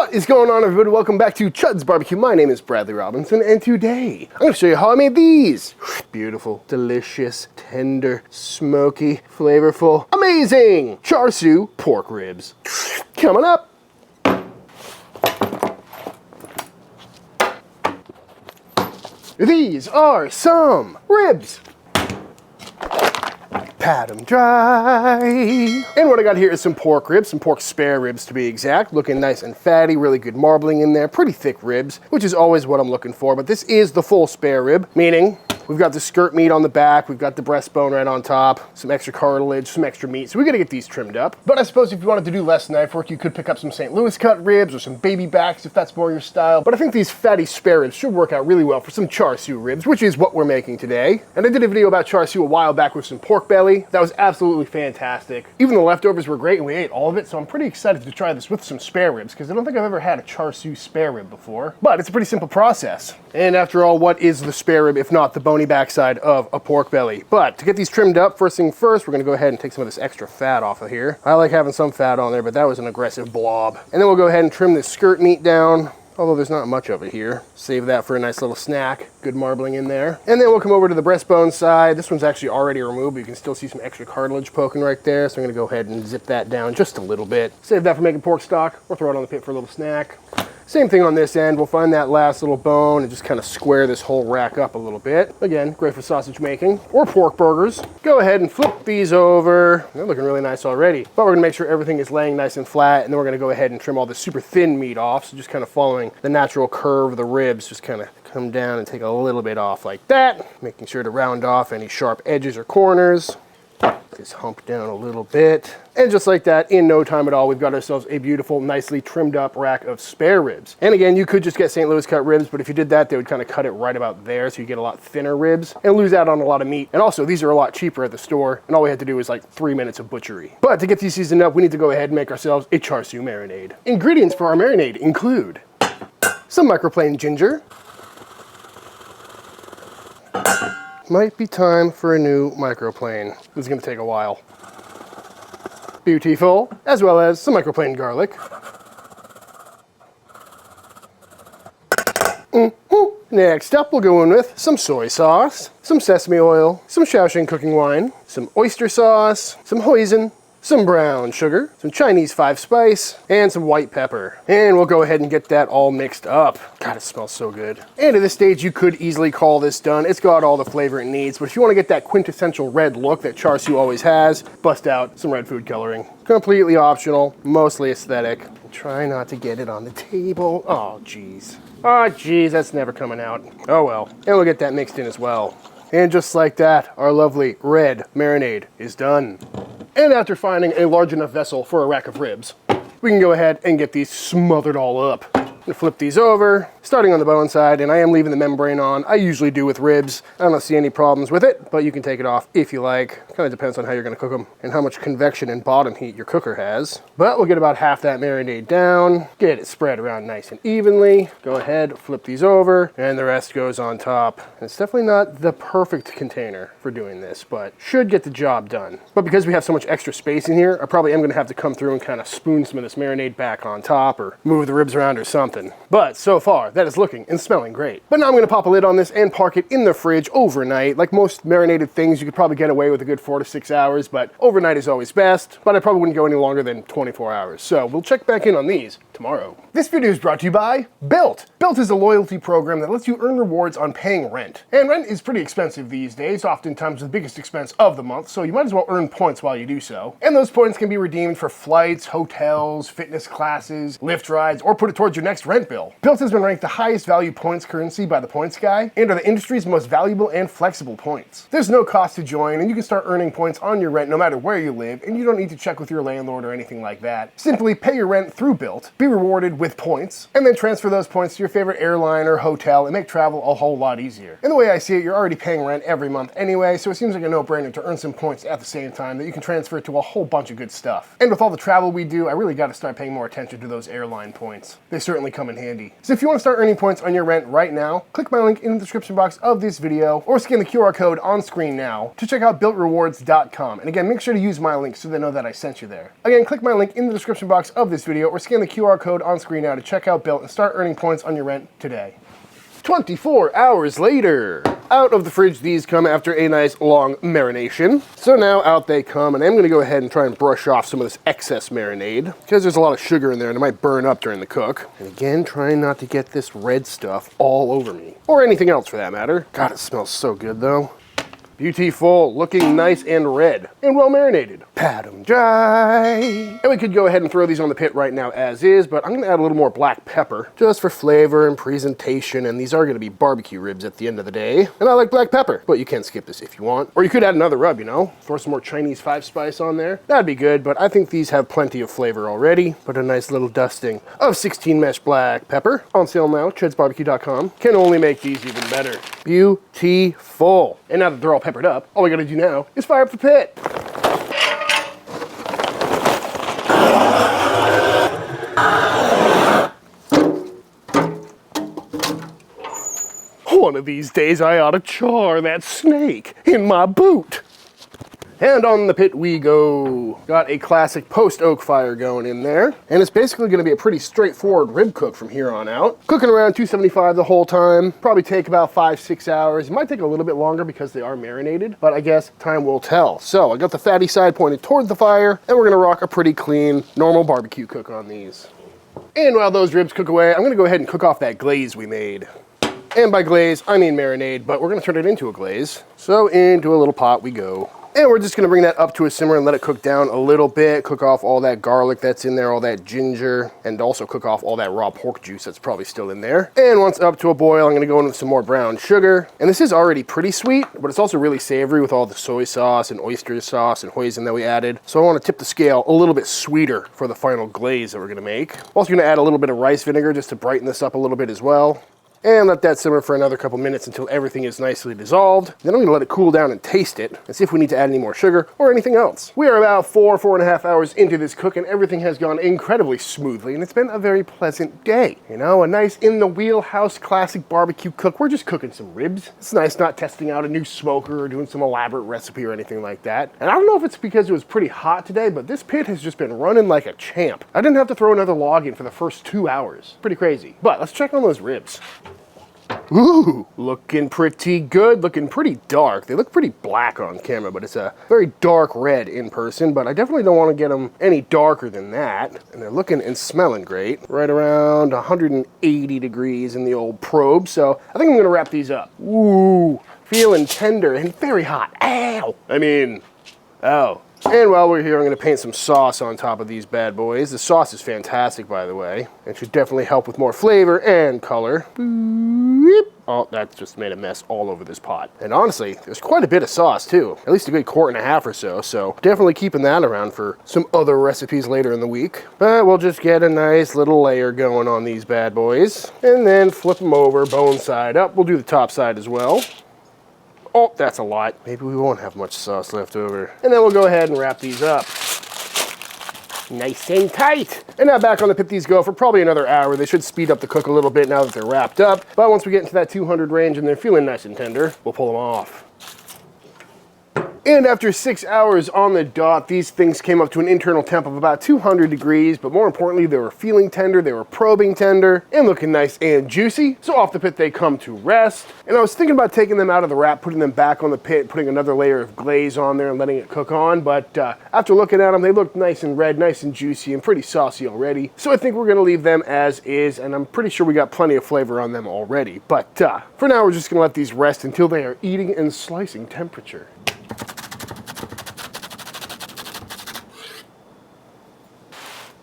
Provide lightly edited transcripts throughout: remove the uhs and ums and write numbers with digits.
What is going on, everybody? Welcome back to Chuds BBQ. My name is Bradley Robinson, and today I'm going to show you how I made these. Beautiful, delicious, tender, smoky, flavorful, amazing Char Siu pork ribs. Coming up. These are some ribs. Pat them dry. And what I got here is some pork ribs, some pork spare ribs to be exact. Looking nice and fatty, really good marbling in there, pretty thick ribs, which is always what I'm looking for. But this is the full spare rib, meaning we've got the skirt meat on the back, we've got the breastbone right on top, some extra cartilage, some extra meat. So we gotta get these trimmed up. But I suppose if you wanted to do less knife work, you could pick up some St. Louis cut ribs or some baby backs if that's more your style. But I think these fatty spare ribs should work out really well for some Char Siu ribs, which is what we're making today. And I did a video about Char Siu a while back with some pork belly. That was absolutely fantastic. Even the leftovers were great and we ate all of it, so I'm pretty excited to try this with some spare ribs because I don't think I've ever had a Char Siu spare rib before. But it's a pretty simple process. And after all, what is the spare rib if not the bony backside of a pork belly? But to get these trimmed up, first thing first, we're gonna go ahead and take some of this extra fat off of here. I like having some fat on there, but that was an aggressive blob. And then we'll go ahead and trim this skirt meat down, although there's not much of it here. Save that for a nice little snack. Good marbling in there. And then we'll come over to the breastbone side. This one's actually already removed, but you can still see some extra cartilage poking right there. So I'm gonna go ahead and zip that down just a little bit. Save that for making pork stock, or throw it on the pit for a little snack. Same thing on this end. We'll find that last little bone and just kind of square this whole rack up a little bit. Again, great for sausage making or pork burgers. Go ahead and flip these over. They're looking really nice already. But we're gonna make sure everything is laying nice and flat, and then we're gonna go ahead and trim all the super thin meat off. So just kind of following the natural curve of the ribs, just kind of come down and take a little bit off like that, making sure to round off any sharp edges or corners. Just hump down a little bit. And just like that, in no time at all, we've got ourselves a beautiful, nicely trimmed up rack of spare ribs. And again, you could just get St. Louis cut ribs, but if you did that, they would kind of cut it right about there, so you get a lot thinner ribs and lose out on a lot of meat. And also, these are a lot cheaper at the store, and all we had to do was like 3 minutes of butchery. But to get these seasoned up, we need to go ahead and make ourselves a Char Siu marinade. Ingredients for our marinade include some microplaned ginger. Might be time for a new microplane. This is gonna take a while. Beautiful, as well as some microplaned garlic. Next up, we'll go in with some soy sauce, some sesame oil, some Shao cooking wine, some oyster sauce, some hoisin, some brown sugar, some Chinese 5-spice, and some white pepper. And we'll go ahead and get that all mixed up. God, it smells so good. And at this stage, you could easily call this done. It's got all the flavor it needs, but if you want to get that quintessential red look that Char Siu always has, bust out some red food coloring. Completely optional, mostly aesthetic. Try not to get it on the table. Oh, geez. Oh, geez, that's never coming out. Oh, well. And we'll get that mixed in as well. And just like that, our lovely red marinade is done. And after finding a large enough vessel for a rack of ribs, we can go ahead and get these smothered all up. I'm gonna flip these over, starting on the bone side, and I am leaving the membrane on. I usually do with ribs. I don't see any problems with it, but you can take it off if you like. Kind of depends on how you're gonna cook them and how much convection and bottom heat your cooker has. But we'll get about half that marinade down, get it spread around nice and evenly. Go ahead, flip these over, and the rest goes on top. And it's definitely not the perfect container for doing this, but should get the job done. But because we have so much extra space in here, I probably am gonna have to come through and kind of spoon some of this marinade back on top or move the ribs around or something. But so far, that is looking and smelling great. But now I'm gonna pop a lid on this and park it in the fridge overnight. Like most marinated things, you could probably get away with a good 4 to 6 hours, but overnight is always best. But I probably wouldn't go any longer than 24 hours. So we'll check back in on these tomorrow. This video is brought to you by Built. Built is a loyalty program that lets you earn rewards on paying rent. And rent is pretty expensive these days, oftentimes the biggest expense of the month, so you might as well earn points while you do so. And those points can be redeemed for flights, hotels, fitness classes, Lyft rides, or put it towards your next rent bill. Built has been ranked the highest value points currency by the Points Guy and are the industry's most valuable and flexible points. There's no cost to join, and you can start earning points on your rent no matter where you live, and you don't need to check with your landlord or anything like that. Simply pay your rent through Built, be rewarded with points, and then transfer those points to your favorite airline or hotel and make travel a whole lot easier. And the way I see it, you're already paying rent every month anyway, so it seems like a no-brainer to earn some points at the same time that you can transfer to a whole bunch of good stuff. And with all the travel we do, I really got to start paying more attention to those airline points. They certainly come in handy. So if you want to start earning points on your rent right now, click my link in the description box of this video or scan the QR code on screen now to check out builtrewards.com. And again, make sure to use my link so they know that I sent you there. Again, click my link in the description box of this video or scan the QR QR code on screen now to check out Built and start earning points on your rent today. 24 hours later. Out of the fridge, these come after a nice long marination. So now out they come, and I'm gonna go ahead and try and brush off some of this excess marinade because there's a lot of sugar in there and it might burn up during the cook. And again, trying not to get this red stuff all over me, or anything else for that matter. God, it smells so good though. Beautiful, looking nice and red, and well marinated. Pat 'em dry. And we could go ahead and throw these on the pit right now as is, but I'm gonna add a little more black pepper, just for flavor and presentation, and these are gonna be barbecue ribs at the end of the day. And I like black pepper, but you can skip this if you want. Or you could add another rub, you know? Throw some more Chinese 5-spice on there. That'd be good, but I think these have plenty of flavor already. Put a nice little dusting of 16 mesh black pepper. On sale now, chudsbbq.com. Can only make these even better. Beautiful. And now that they're all peppered up, all we gotta do now is fire up the pit. One of these days I ought to char that snake in my boot. And on the pit we go. Got a classic post-oak fire going in there. And it's basically gonna be a pretty straightforward rib cook from here on out. Cooking around 275 the whole time. Probably take about 5-6 hours. It might take a little bit longer because they are marinated, but I guess time will tell. So I got the fatty side pointed toward the fire, and we're gonna rock a pretty clean, normal barbecue cook on these. And while those ribs cook away, I'm gonna go ahead and cook off that glaze we made. And by glaze, I mean marinade, but we're gonna turn it into a glaze. So into a little pot we go. And we're just gonna bring that up to a simmer and let it cook down a little bit, cook off all that garlic that's in there, all that ginger, and also cook off all that raw pork juice that's probably still in there. And once up to a boil, I'm gonna go in with some more brown sugar. And this is already pretty sweet, but it's also really savory with all the soy sauce and oyster sauce and hoisin that we added. So I wanna tip the scale a little bit sweeter for the final glaze that we're gonna make. Also gonna add a little bit of rice vinegar just to brighten this up a little bit as well. And let that simmer for another couple minutes until everything is nicely dissolved. Then I'm gonna let it cool down and taste it and see if we need to add any more sugar or anything else. We are about 4.5 hours into this cook and everything has gone incredibly smoothly and it's been a very pleasant day. You know, a nice in the wheelhouse classic barbecue cook. We're just cooking some ribs. It's nice not testing out a new smoker or doing some elaborate recipe or anything like that. And I don't know if it's because it was pretty hot today, but this pit has just been running like a champ. I didn't have to throw another log in for the first 2 hours. Pretty crazy. But let's check on those ribs. Ooh, looking pretty good, looking pretty dark. They look pretty black on camera, but it's a very dark red in person, but I definitely don't want to get them any darker than that. And they're looking and smelling great. Right around 180 degrees in the old probe, so I think I'm gonna wrap these up. Ooh, feeling tender and very hot. Ow! Ow. And while we're here, I'm gonna paint some sauce on top of these bad boys. The sauce is fantastic, by the way. It should definitely help with more flavor and color. Oh, that just made a mess all over this pot. And honestly, there's quite a bit of sauce too. At least a good quart and a half or so. So definitely keeping that around for some other recipes later in the week. But we'll just get a nice little layer going on these bad boys. And then flip them over, bone side up. We'll do the top side as well. Oh, that's a lot. Maybe we won't have much sauce left over. And then we'll go ahead and wrap these up. Nice and tight. And now back on the pit these go for probably another hour. They should speed up the cook a little bit now that they're wrapped up. But once we get into that 200 range and they're feeling nice and tender, we'll pull them off. And after 6 hours on the dot, these things came up to an internal temp of about 200 degrees, but more importantly, they were feeling tender, they were probing tender, and looking nice and juicy. So off the pit they come to rest. And I was thinking about taking them out of the wrap, putting them back on the pit, putting another layer of glaze on there and letting it cook on, but after looking at them, they looked nice and red, nice and juicy, and pretty saucy already. So I think we're gonna leave them as is, and I'm pretty sure we got plenty of flavor on them already. But for now, we're just gonna let these rest until they are eating and slicing temperature.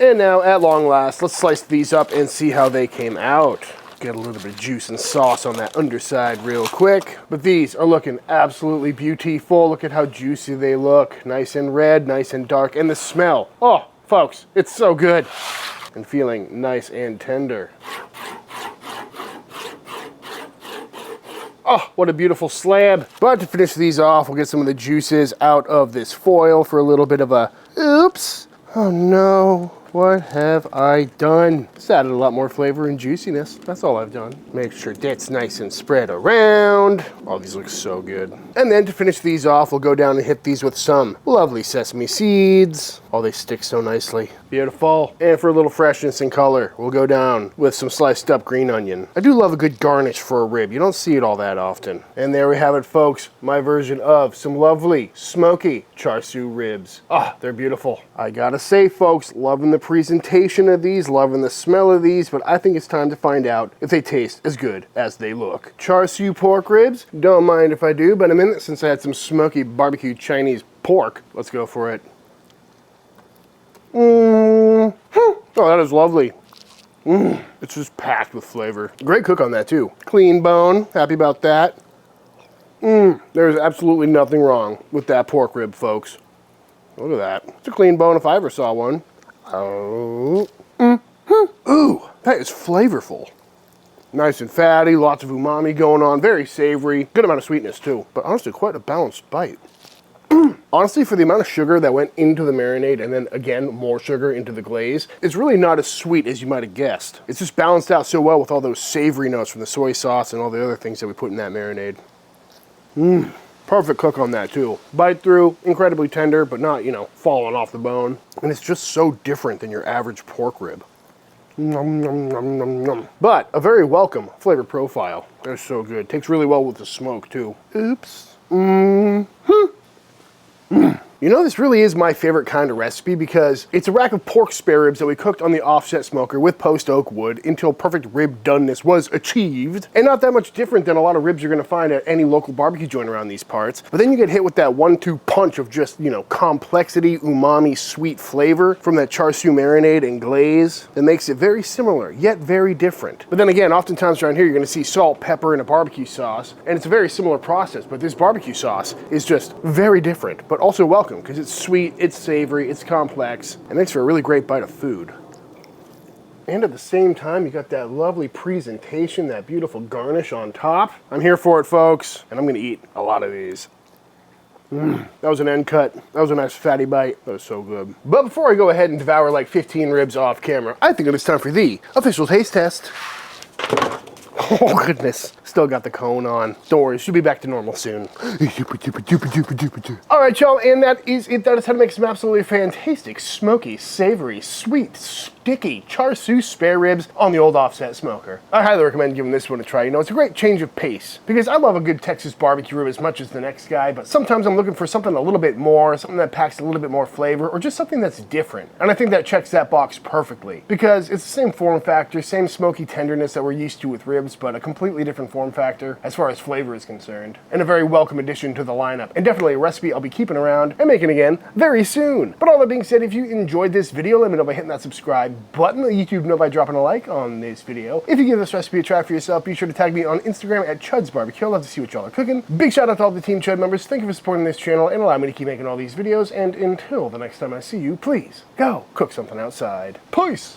And now, at long last, let's slice these up and see how they came out. Get a little bit of juice and sauce on that underside real quick. But these are looking absolutely beautiful. Look at how juicy they look. Nice and red, nice and dark. And the smell, oh, folks, it's so good. And feeling nice and tender. Oh, what a beautiful slab. But to finish these off, we'll get some of the juices out of this foil for a little bit of a, oops. Oh no. What have I done? Just added a lot more flavor and juiciness. That's all I've done. Make sure that's nice and spread around. Oh, these look so good. And then to finish these off, we'll go down and hit these with some lovely sesame seeds. Oh, they stick so nicely. Beautiful. And for a little freshness and color, we'll go down with some sliced up green onion. I do love a good garnish for a rib. You don't see it all that often. And there we have it, folks. My version of some lovely, smoky Char Siu ribs. Ah, they're beautiful. I gotta say, folks, loving the presentation of these, loving the smell of these, but I think it's time to find out if they taste as good as they look. Char Siu pork ribs, don't mind if I do, but in a minute, since I had some smoky barbecue Chinese pork, let's go for it. Oh, that is lovely. It's just packed with flavor. Great cook on that too. Clean bone, happy about that. There's absolutely nothing wrong with that pork rib, folks. Look at that. It's a clean bone if I ever saw one. Oh. Ooh, that is flavorful. Nice and fatty, lots of umami going on, very savory, good amount of sweetness too. But honestly, quite a balanced bite. Honestly, for the amount of sugar that went into the marinade and then again, more sugar into the glaze, it's really not as sweet as you might have guessed. It's just balanced out so well with all those savory notes from the soy sauce and all the other things that we put in that marinade. Perfect cook on that too. Bite through, incredibly tender, but not, you know, falling off the bone. And it's just so different than your average pork rib. Nom, nom, nom, nom, nom. But a very welcome flavor profile. They're so good. Takes really well with the smoke too. Oops. You know, this really is my favorite kind of recipe because it's a rack of pork spare ribs that we cooked on the offset smoker with post oak wood until perfect rib doneness was achieved. And not that much different than a lot of ribs you're gonna find at any local barbecue joint around these parts. But then you get hit with that 1-2 punch of just, you know, complexity, umami, sweet flavor from that Char Siu marinade and glaze that makes it very similar, yet very different. But then again, oftentimes around here, you're gonna see salt, pepper, and a barbecue sauce. And it's a very similar process, but this barbecue sauce is just very different, but also welcome. Because it's sweet, it's savory, it's complex, and makes for a really great bite of food. And at the same time, you got that lovely presentation, that beautiful garnish on top. I'm here for it, folks, and I'm gonna eat a lot of these. That was an end cut. That was a nice fatty bite. That was so good. But before I go ahead and devour like 15 ribs off camera, I think it is time for the official taste test. Oh goodness, still got the cone on. Don't worry, she'll be back to normal soon. All right, y'all, and that is it. That is how to make some absolutely fantastic, smoky, savory, sweet, sticky Char Siu spare ribs on the old offset smoker. I highly recommend giving this one a try. You know, it's a great change of pace because I love a good Texas barbecue rib as much as the next guy, but sometimes I'm looking for something a little bit more, something that packs a little bit more flavor, or just something that's different. And I think that checks that box perfectly because it's the same form factor, same smoky tenderness that we're used to with ribs, but a completely different form factor as far as flavor is concerned, and a very welcome addition to the lineup, and definitely a recipe I'll be keeping around and making again very soon. But all that being said, if you enjoyed this video, let me know by hitting that subscribe button. Let YouTube know by dropping a like on this video. If you give this recipe a try for yourself, be sure to tag me on Instagram at Chuds BBQ. I'd love to see what y'all are cooking. Big shout out to all the Team Chud members. Thank you for supporting this channel and allowing me to keep making all these videos. And until the next time I see you, please go cook something outside. Peace!